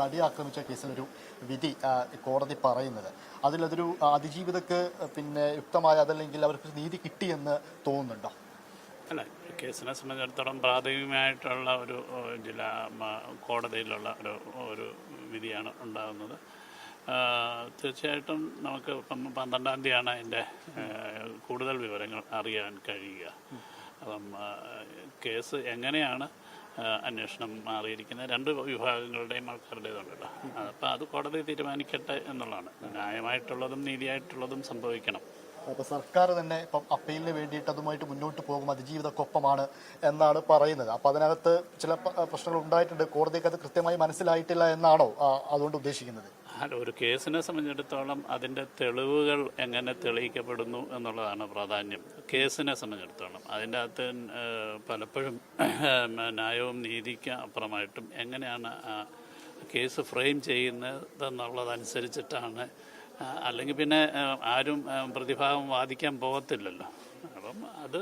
നടിയെ ആക്രമിച്ച കേസിലൊരു വിധി കോടതി പറയുന്നത് അതിലതൊരു അതിജീവിതക്ക് യുക്തമായ അതല്ലെങ്കിൽ അവർക്ക് നീതി കിട്ടിയെന്ന് തോന്നുന്നുണ്ടോ? അല്ല, കേസിനെ സംബന്ധിച്ചിടത്തോളം പ്രാഥമികമായിട്ടുള്ള ഒരു ജില്ലാ കോടതിയിലുള്ള ഒരു വിധിയാണ് ഉണ്ടാകുന്നത്. തീർച്ചയായിട്ടും നമുക്ക് ഇപ്പം 12-ാം തീയതിയാണ് അതിൻ്റെ കൂടുതൽ വിവരങ്ങൾ അറിയാൻ കഴിയുക. അപ്പം കേസ് എങ്ങനെയാണ് അന്വേഷണം മാറിയിരിക്കുന്നത്, രണ്ട് വിഭാഗങ്ങളുടെയും ആൾക്കാരുടേതുണ്ടല്ലോ. അപ്പോൾ അത് കോടതി തീരുമാനിക്കട്ടെ എന്നുള്ളതാണ്. ന്യായമായിട്ടുള്ളതും നീതിയായിട്ടുള്ളതും സംഭവിക്കണം. അപ്പോൾ സർക്കാർ തന്നെ ഇപ്പം അപ്പീലിന് വേണ്ടിയിട്ട് അതുമായിട്ട് മുന്നോട്ട് പോകും, അതിജീവിതക്കൊപ്പമാണ് എന്നാണ് പറയുന്നത്. അപ്പോൾ അതിനകത്ത് ചില പ്രശ്നങ്ങൾ ഉണ്ടായിട്ടുണ്ട്, കോടതിക്ക് അത് കൃത്യമായി മനസ്സിലായിട്ടില്ല എന്നാണോ അതുകൊണ്ട് ഉദ്ദേശിക്കുന്നത്? അല്ല, ഒരു കേസിനെ സംബന്ധിച്ചിടത്തോളം അതിൻ്റെ തെളിവുകൾ എങ്ങനെ തെളിയിക്കപ്പെടുന്നു എന്നുള്ളതാണ് പ്രാധാന്യം. കേസിനെ സംബന്ധിച്ചിടത്തോളം അതിൻ്റെ അകത്ത് പലപ്പോഴും ന്യായവും നീതിക്ക് അപ്പുറമായിട്ടും എങ്ങനെയാണ് കേസ് ഫ്രെയിം ചെയ്യുന്നതെന്നുള്ളതനുസരിച്ചിട്ടാണ്. അല്ലെങ്കിൽ പിന്നെ ആരും പ്രതിഭാഗം വാദിക്കാൻ പോകത്തില്ലല്ലോ. അപ്പം അത്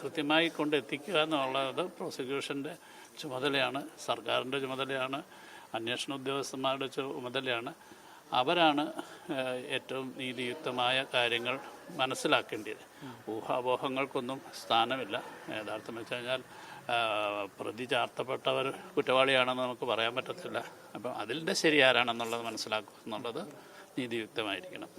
കൃത്യമായി കൊണ്ടെത്തിക്കുക എന്നുള്ളത് പ്രോസിക്യൂഷൻ്റെ ചുമതലയാണ്, സർക്കാരിൻ്റെ ചുമതലയാണ്, അന്വേഷണ ഉദ്യോഗസ്ഥന്മാരുടെ ചുമതലയാണ്. അവരാണ് ഏറ്റവും നീതിയുക്തമായ കാര്യങ്ങൾ മനസ്സിലാക്കേണ്ടത്. ഊഹാപോഹങ്ങൾക്കൊന്നും സ്ഥാനമില്ല. യഥാർത്ഥം വെച്ച് കഴിഞ്ഞാൽ പ്രതി ചാർത്തപ്പെട്ടവർ കുറ്റവാളിയാണെന്ന് നമുക്ക് പറയാൻ പറ്റത്തില്ല. അപ്പം അതിൻ്റെ ശരി ആരാണെന്നുള്ളത് മനസ്സിലാക്കുക എന്നുള്ളത് നീതിയുക്തമായിരിക്കണം.